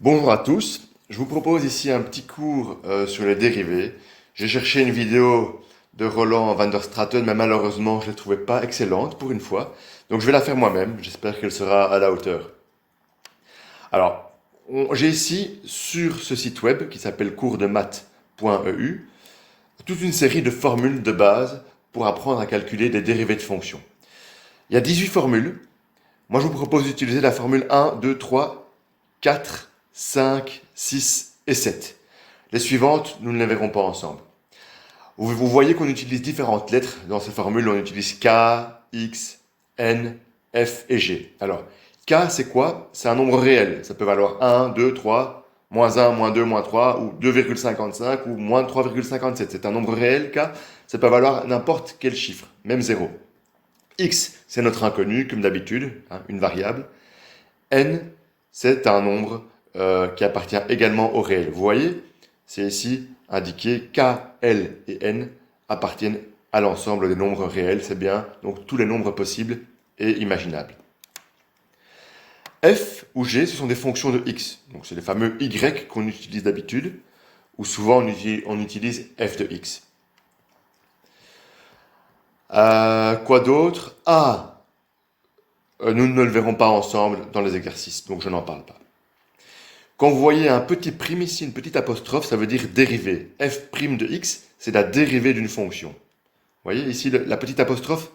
Bonjour à tous, je vous propose ici un petit cours sur les dérivés. J'ai cherché une vidéo de Roland van der Straten, mais malheureusement je ne l'ai trouvée pas excellente pour une fois. Donc je vais la faire moi-même, j'espère qu'elle sera à la hauteur. Alors, j'ai ici sur ce site web qui s'appelle coursdemaths.eu toute une série de formules de base pour apprendre à calculer des dérivés de fonctions. Il y a 18 formules. Moi je vous propose d'utiliser la formule 1, 2, 3, 4, 5, 6 et 7. Les suivantes, nous ne les verrons pas ensemble. Vous voyez qu'on utilise différentes lettres dans ces formules. On utilise K, X, N, F et G. Alors, K, c'est quoi? C'est un nombre réel. Ça peut valoir 1, 2, 3, moins 1, moins 2, moins 3, ou 2,55, ou moins 3,57. C'est un nombre réel, K. Ça peut valoir n'importe quel chiffre, même 0. X, c'est notre inconnu, comme d'habitude, une variable. N, c'est un nombre qui appartient également au réel. Vous voyez, c'est ici indiqué K, L et N appartiennent à l'ensemble des nombres réels, c'est bien, donc tous les nombres possibles et imaginables. F ou G, ce sont des fonctions de X, donc c'est les fameux Y qu'on utilise d'habitude, ou souvent on utilise F de X. Quoi d'autre? A, nous ne le verrons pas ensemble dans les exercices, donc je n'en parle pas. Quand vous voyez un petit prime ici, une petite apostrophe, ça veut dire dérivée. F' de x, c'est la dérivée d'une fonction. Vous voyez ici la petite apostrophe,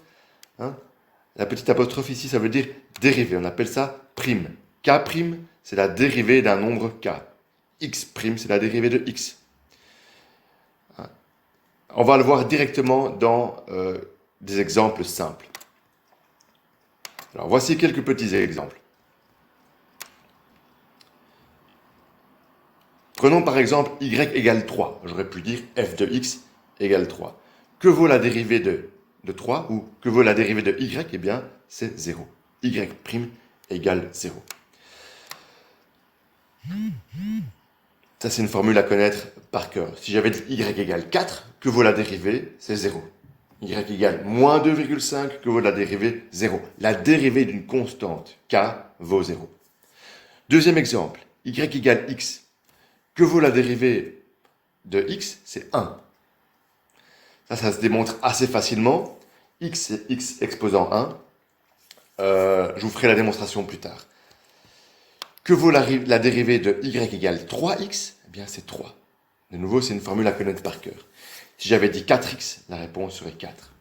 la petite apostrophe ici, ça veut dire dérivée. On appelle ça prime. K', c'est la dérivée d'un nombre k. X', c'est la dérivée de x. On va le voir directement dans des exemples simples. Alors voici quelques petits exemples. Prenons par exemple y égale 3. J'aurais pu dire f de x égale 3. Que vaut la dérivée de 3 ou que vaut la dérivée de y? Eh bien, c'est 0. y' égale 0. Ça, c'est une formule à connaître par cœur. Si j'avais dit y égale 4, que vaut la dérivée? C'est 0. y égale moins 2,5, que vaut la dérivée? 0. La dérivée d'une constante k vaut 0. Deuxième exemple, y égale x. Que vaut la dérivée de x? C'est 1. Ça se démontre assez facilement. X, c'est x exposant 1. Je vous ferai la démonstration plus tard. Que vaut la dérivée de y égale 3x? Eh bien, c'est 3. De nouveau, c'est une formule à connaître par cœur. Si j'avais dit 4x, la réponse serait 4.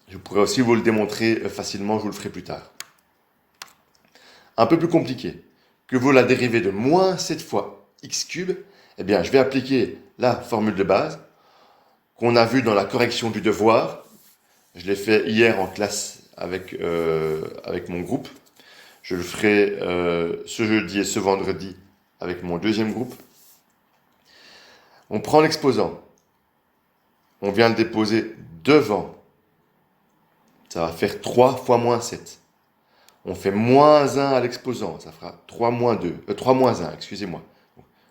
Je pourrais aussi vous le démontrer facilement, je vous le ferai plus tard. Un peu plus compliqué. Que vaut la dérivée de moins 7 fois x cube? Eh bien, je vais appliquer la formule de base qu'on a vue dans la correction du devoir. Je l'ai fait hier en classe avec mon groupe. Je le ferai ce jeudi et ce vendredi avec mon deuxième groupe. On prend l'exposant. On vient le déposer devant. Ça va faire 3 fois moins 7. On fait moins 1 à l'exposant. Ça fera 3 moins 1, excusez-moi.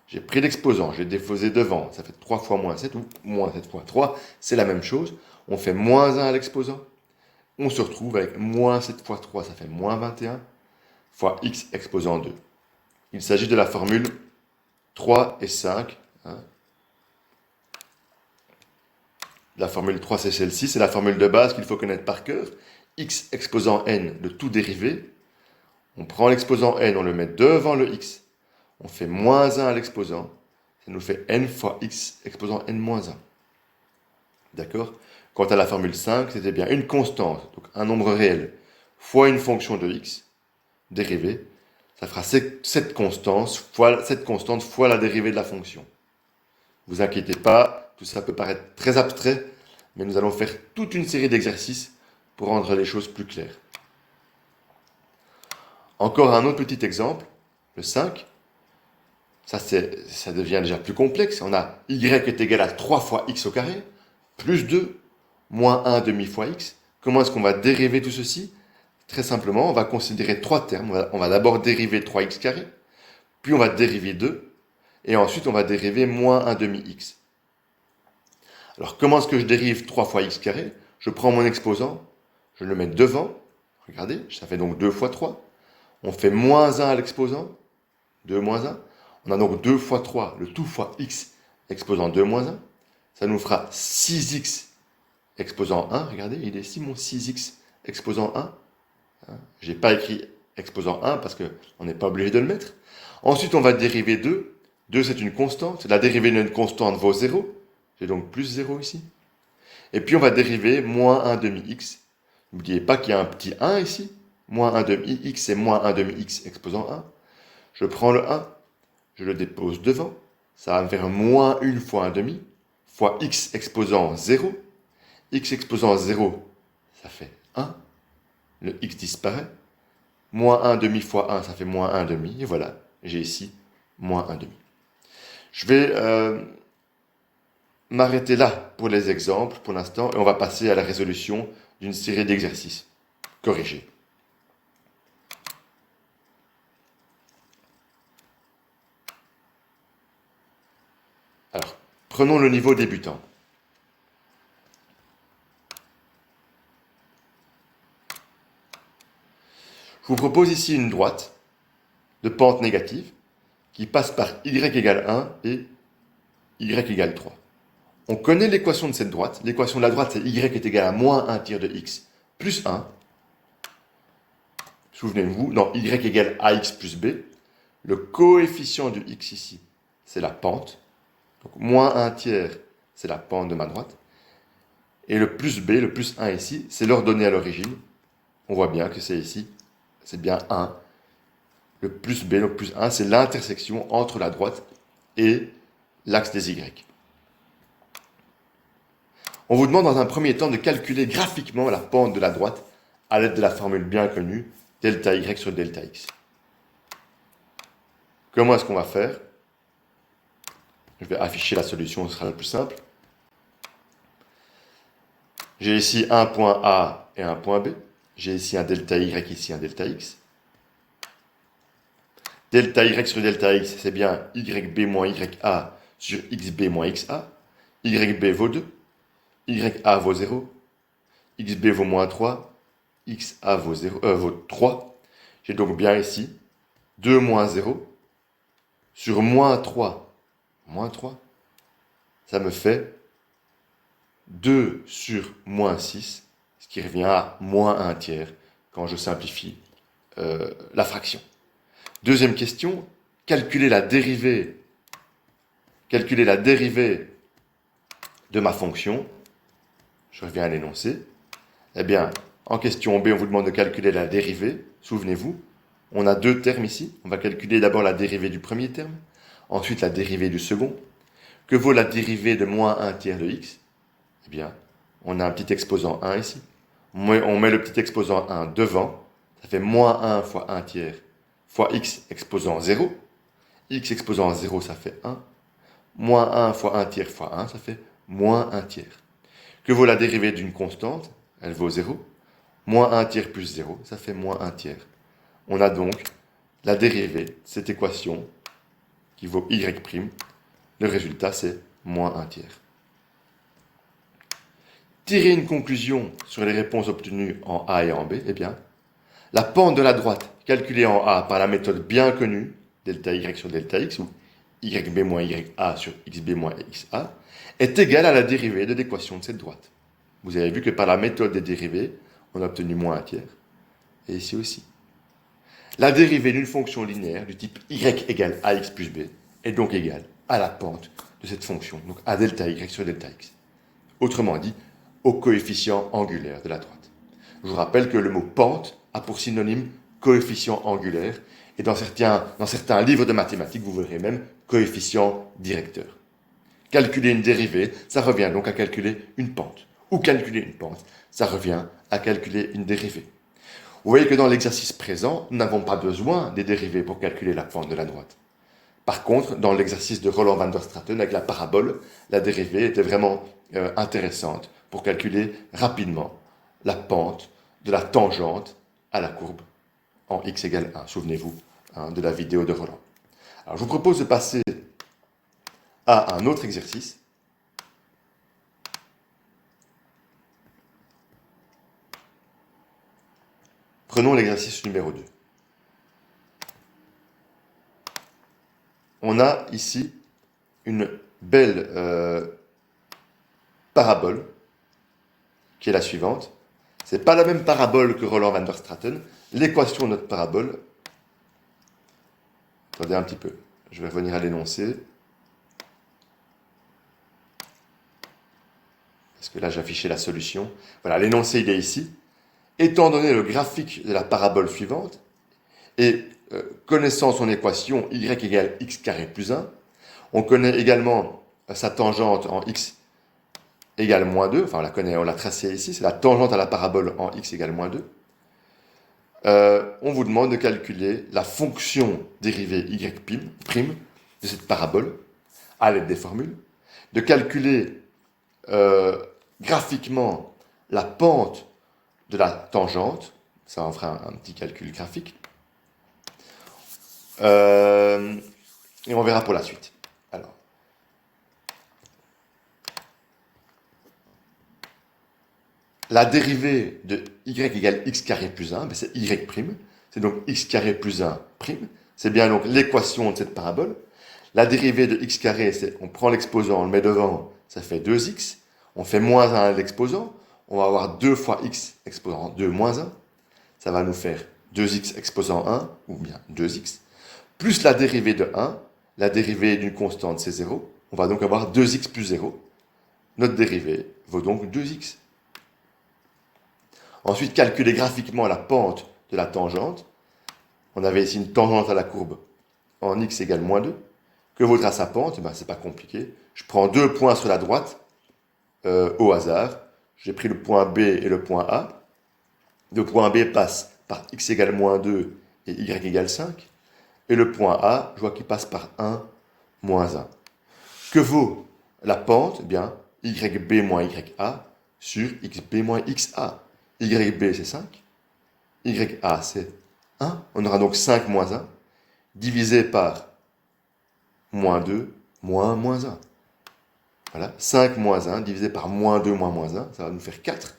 J'ai pris l'exposant, je l'ai déposé devant. Ça fait 3 fois moins 7 ou moins 7 fois 3. C'est la même chose. On fait moins 1 à l'exposant. On se retrouve avec moins 7 fois 3, ça fait moins 21, fois x exposant 2. Il s'agit de la formule 3 et 5. La formule 3, c'est celle-ci, c'est la formule de base qu'il faut connaître par cœur. X exposant n, le tout dérivé. On prend l'exposant n, on le met devant le x. On fait moins 1 à l'exposant. Ça nous fait n fois x exposant n moins 1. D'accord? Quant à la formule 5, c'était bien une constante, donc un nombre réel, fois une fonction de x, dérivée. Ça fera cette constante fois la dérivée de la fonction. Ne vous inquiétez pas, tout ça peut paraître très abstrait, mais nous allons faire toute une série d'exercices pour rendre les choses plus claires. Encore un autre petit exemple, le 5. Ça devient déjà plus complexe. On a y est égal à 3 fois x au carré, plus 2, moins 1 demi fois x. Comment est-ce qu'on va dériver tout ceci? Très simplement, on va considérer 3 termes. On va d'abord dériver 3x carré, puis on va dériver 2, et ensuite on va dériver moins 1 demi x. Alors comment est-ce que je dérive 3 fois x carré? Je prends mon exposant, je le mets devant. Regardez, ça fait donc 2 fois 3. On fait moins 1 à l'exposant, 2 moins 1. On a donc 2 fois 3, le tout fois x exposant 2 moins 1. Ça nous fera 6x exposant 1. Regardez, il est ici mon 6x exposant 1. Je n'ai pas écrit exposant 1 parce qu'on n'est pas obligé de le mettre. Ensuite, on va dériver 2. 2, c'est une constante. La dérivée d'une constante vaut 0. J'ai donc plus 0 ici. Et puis, on va dériver moins 1 demi x. N'oubliez pas qu'il y a un petit 1 ici. Moins 1 demi x, c'est moins 1 demi x exposant 1. Je prends le 1, je le dépose devant. Ça va me faire moins 1 fois 1 demi, fois x exposant 0. X exposant 0, ça fait 1. Le x disparaît. Moins 1 demi fois 1, ça fait moins 1 demi. Et voilà, j'ai ici moins 1 demi. Je vais m'arrêter là pour les exemples pour l'instant et on va passer à la résolution d'une série d'exercices corrigés. Alors, prenons le niveau débutant. Je vous propose ici une droite de pente négative qui passe par y égale 1 et y égale 3. On connaît l'équation de cette droite. L'équation de la droite, c'est y est égal à moins 1 tiers de x plus 1. Souvenez-vous, dans y égale ax plus b, le coefficient du x ici, c'est la pente. Donc moins 1 tiers, c'est la pente de ma droite. Et le plus b, le plus 1 ici, c'est l'ordonnée à l'origine. On voit bien que c'est ici, c'est bien 1. Le plus b, le plus 1, c'est l'intersection entre la droite et l'axe des y. On vous demande dans un premier temps de calculer graphiquement la pente de la droite à l'aide de la formule bien connue, delta y sur delta x. Comment est-ce qu'on va faire? Je vais afficher la solution, ce sera le plus simple. J'ai ici un point A et un point B. J'ai ici un delta y, ici un delta x. Delta y sur delta x, c'est bien yb moins ya sur xb moins xa. Yb vaut 2. Ya vaut 0. Xb vaut moins 3. Xa vaut 3. J'ai donc bien ici 2 moins 0 sur moins 3. Moins 3, ça me fait 2 sur moins 6, ce qui revient à moins 1 tiers quand je simplifie la fraction. Deuxième question, calculer la dérivée de ma fonction. Je reviens à l'énoncé. Eh bien, en question B, on vous demande de calculer la dérivée. Souvenez-vous, on a deux termes ici. On va calculer d'abord la dérivée du premier terme, ensuite la dérivée du second. Que vaut la dérivée de moins 1 tiers de x? Eh bien, on a un petit exposant 1 ici. On met le petit exposant 1 devant. Ça fait moins 1 fois 1 tiers fois x exposant 0. X exposant 0, ça fait 1. Moins 1 fois 1 tiers fois 1, ça fait moins 1 tiers. Que vaut la dérivée d'une constante? Elle vaut 0. Moins 1 tiers plus 0, ça fait moins 1 tiers. On a donc la dérivée de cette équation qui vaut y'. Le résultat, c'est moins 1 tiers. Tirer une conclusion sur les réponses obtenues en A et en B, eh bien, la pente de la droite, calculée en A par la méthode bien connue, delta y sur delta x, ou yb moins ya sur xb moins xa, est égale à la dérivée de l'équation de cette droite. Vous avez vu que par la méthode des dérivées, on a obtenu moins 1 tiers. Et ici aussi. La dérivée d'une fonction linéaire du type y égale ax plus b est donc égale à la pente de cette fonction, donc à delta y sur delta x. Autrement dit, au coefficient angulaire de la droite. Je vous rappelle que le mot pente a pour synonyme coefficient angulaire, et dans certains livres de mathématiques, vous verrez même coefficient directeur. Calculer une dérivée, ça revient donc à calculer une pente. Ou calculer une pente, ça revient à calculer une dérivée. Vous voyez que dans l'exercice présent, nous n'avons pas besoin des dérivées pour calculer la pente de la droite. Par contre, dans l'exercice de Roland van der Straeten avec la parabole, la dérivée était vraiment intéressante pour calculer rapidement la pente de la tangente à la courbe en x égale 1. Souvenez-vous de la vidéo de Roland. Alors, je vous propose de passer à un autre exercice. Prenons l'exercice numéro 2. on a ici une belle parabole, qui est la suivante. Ce n'est pas la même parabole que Roland van der Straten. L'équation de notre parabole, attendez un petit peu, je vais revenir à l'énoncé. Parce que là, j'affichais la solution. Voilà, l'énoncé, il est ici. Étant donné le graphique de la parabole suivante, et connaissant son équation y égale x carré plus 1, on connaît également sa tangente en x égale moins 2, enfin on l'a tracée ici, c'est la tangente à la parabole en x égale moins 2. On vous demande de calculer la fonction dérivée y' de cette parabole à l'aide des formules, de calculer graphiquement la pente de la tangente, ça en fera un petit calcul graphique, et on verra pour la suite. Alors, la dérivée de y égale x carré plus 1, ben c'est y', c'est donc x carré plus 1 prime, c'est bien donc l'équation de cette parabole. La dérivée de x carré, c'est on prend l'exposant, on le met devant, ça fait 2x, on fait moins 1 à l'exposant, on va avoir 2 fois x exposant 2 moins 1, ça va nous faire 2x exposant 1, ou bien 2x, plus la dérivée de 1, la dérivée d'une constante c'est 0, on va donc avoir 2x plus 0. Notre dérivée vaut donc 2x. Ensuite, calculer graphiquement la pente de la tangente. On avait ici une tangente à la courbe en x égale moins 2. Que vaudra sa pente? Ben, c'est pas compliqué. Je prends 2 points sur la droite, au hasard. J'ai pris le point B et le point A. Le point B passe par x égale moins 2 et y égale 5. Et le point A, je vois qu'il passe par 1, moins 1. Que vaut la pente? Eh bien, YB moins YA sur XB moins XA. YB, c'est 5. YA, c'est 1. On aura donc 5 moins 1, divisé par moins 2, moins 1. Voilà, 5 moins 1, divisé par moins 2, moins 1, ça va nous faire 4.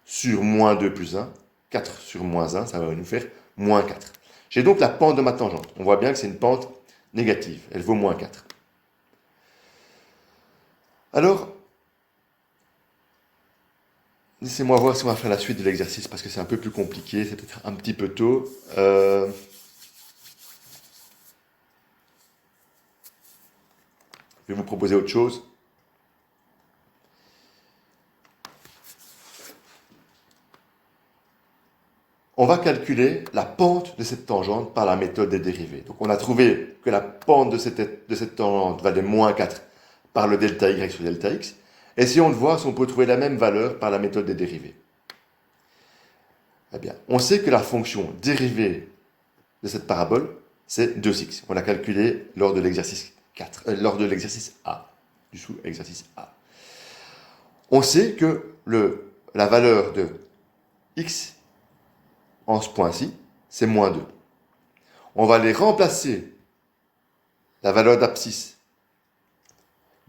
Sur moins 2 plus 1, 4 sur moins 1, ça va nous faire moins 4. J'ai donc la pente de ma tangente. On voit bien que c'est une pente négative. Elle vaut moins 4. Alors, laissez-moi voir si on va faire la suite de l'exercice parce que c'est un peu plus compliqué, c'est peut-être un petit peu tôt. Je vais vous proposer autre chose. On va calculer la pente de cette tangente par la méthode des dérivés. Donc on a trouvé que la pente de cette tangente valait moins 4 par le delta y sur delta x. Essayons de voir si on peut trouver la même valeur par la méthode des dérivés. Eh bien, on sait que la fonction dérivée de cette parabole, c'est 2x. On l'a calculé lors de l'exercice A, du sous-exercice A. On sait que la valeur de x en ce point-ci, c'est moins 2. On va aller remplacer la valeur d'abscisse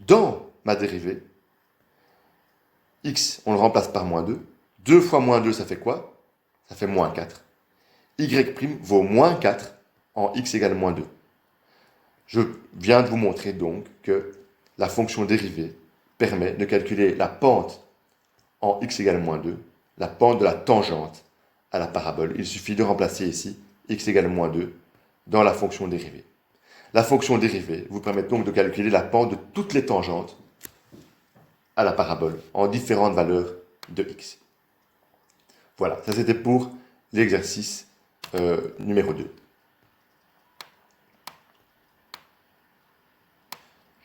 dans ma dérivée. X, on le remplace par moins 2. 2 fois moins 2, ça fait quoi? Ça fait moins 4. Y' vaut moins 4 en x égale moins 2. Je viens de vous montrer donc que la fonction dérivée permet de calculer la pente en x égale moins 2, la pente de la tangente à la parabole. Il suffit de remplacer ici x égale moins 2 dans la fonction dérivée. La fonction dérivée vous permet donc de calculer la pente de toutes les tangentes à la parabole en différentes valeurs de x. Voilà, ça c'était pour l'exercice numéro 2.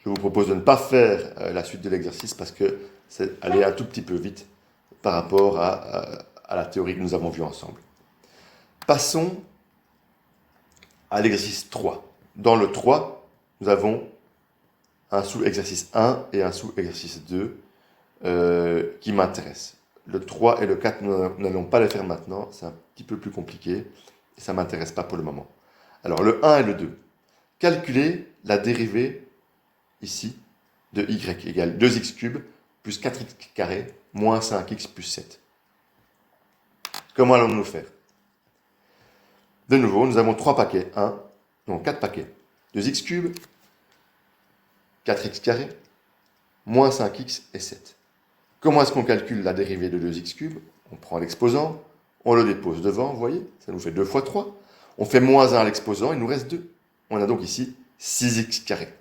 Je vous propose de ne pas faire la suite de l'exercice parce que c'est aller un tout petit peu vite par rapport à la théorie que nous avons vue ensemble. Passons à l'exercice 3. Dans le 3, nous avons un sous-exercice 1 et un sous-exercice 2 qui m'intéressent. Le 3 et le 4, nous n'allons pas les faire maintenant, c'est un petit peu plus compliqué et ça ne m'intéresse pas pour le moment. Alors le 1 et le 2. Calculez la dérivée ici de y égale 2x cube plus 4x carré moins 5x plus 7. Comment allons-nous faire? De nouveau, nous avons 3 paquets, 4 paquets. 2x cube 4x carré, moins 5x et 7. Comment est-ce qu'on calcule la dérivée de 2x cube? On prend l'exposant, on le dépose devant, vous voyez, ça nous fait 2 fois 3. On fait moins 1 à l'exposant, il nous reste 2. On a donc ici 6x carré.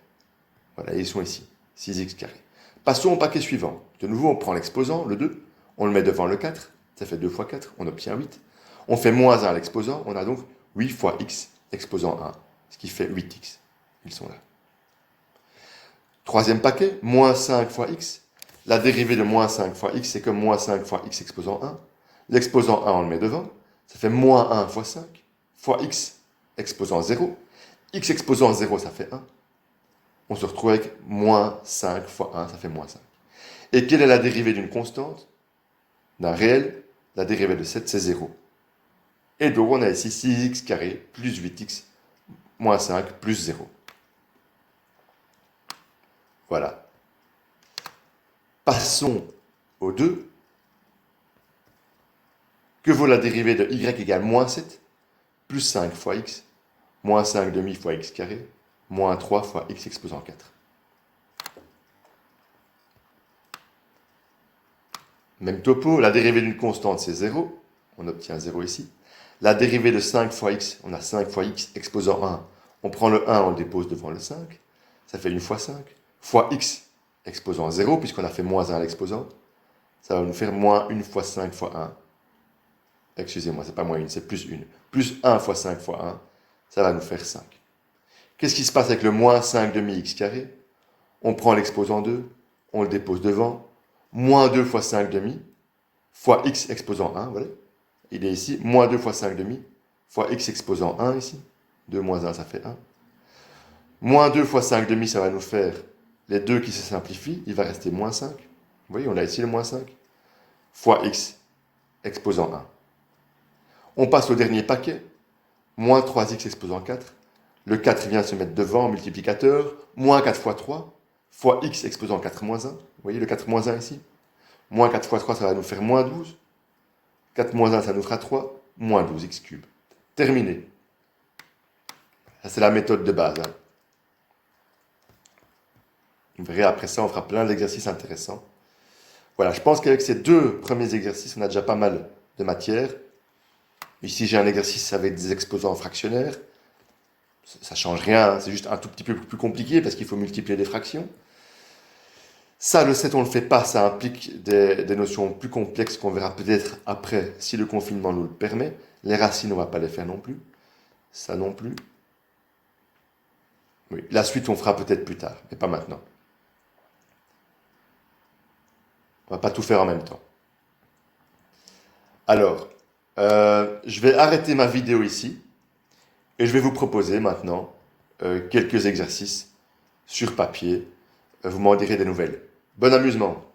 Voilà, ils sont ici, 6x carré. Passons au paquet suivant. De nouveau, on prend l'exposant, le 2, on le met devant le 4, ça fait 2 fois 4, on obtient 8. On fait moins 1 à l'exposant, on a donc 8 fois x exposant 1, ce qui fait 8x. Ils sont là. Troisième paquet, moins 5 fois x. La dérivée de moins 5 fois x, c'est comme moins 5 fois x exposant 1. L'exposant 1, on le met devant. Ça fait moins 1 fois 5 fois x exposant 0. X exposant 0, ça fait 1. On se retrouve avec moins 5 fois 1, ça fait moins 5. Et quelle est la dérivée d'une constante? D'un réel, la dérivée de 7, c'est 0. Et donc, on a ici 6x carré plus 8x moins 5 plus 0. Voilà. Passons au 2. Que vaut la dérivée de y égale moins 7 plus 5 fois x moins 5 demi fois x carré moins 3 fois x exposant 4. Même topo, la dérivée d'une constante, c'est 0. On obtient 0 ici. La dérivée de 5 fois x, on a 5 fois x exposant 1. On prend le 1, on le dépose devant le 5. Ça fait 1 fois 5. Fois x exposant 0, puisqu'on a fait moins 1 à l'exposant. Ça va nous faire moins 1 fois 5 fois 1. Excusez-moi, c'est pas moins 1, c'est plus 1. Plus 1 fois 5 fois 1, ça va nous faire 5. Qu'est-ce qui se passe avec le moins 5 demi x carré? On prend l'exposant 2, on le dépose devant. Moins 2 fois 5 demi, fois x exposant 1, voilà. Il est ici, moins 2 fois 5 demi, fois x exposant 1 ici. 2 moins 1, ça fait 1. Moins 2 fois 5 demi, ça va nous faire les 2 qui se simplifient, il va rester moins 5. Vous voyez, on a ici le moins 5. Fois x exposant 1. On passe au dernier paquet, moins 3x exposant 4. Le 4 vient se mettre devant, multiplicateur, moins 4 fois 3, fois x exposant 4 moins 1. Vous voyez le 4 moins 1 ici? Moins 4 fois 3, ça va nous faire moins 12. 4 moins 1, ça nous fera 3. Moins 12x cube. Terminé. Ça, c'est la méthode de base. Hein. Vous verrez, après ça, on fera plein d'exercices intéressants. Voilà, je pense qu'avec ces deux premiers exercices, on a déjà pas mal de matière. Ici, j'ai un exercice avec des exposants fractionnaires. Ça ne change rien, hein. C'est juste un tout petit peu plus compliqué parce qu'il faut multiplier des fractions. Ça, le 7, on ne le fait pas, ça implique des notions plus complexes qu'on verra peut-être après, si le confinement nous le permet. Les racines, on ne va pas les faire non plus. Ça non plus. Oui, la suite, on fera peut-être plus tard, mais pas maintenant. On ne va pas tout faire en même temps. Alors, je vais arrêter ma vidéo ici et je vais vous proposer maintenant quelques exercices sur papier. Vous m'en direz des nouvelles. Bon amusement!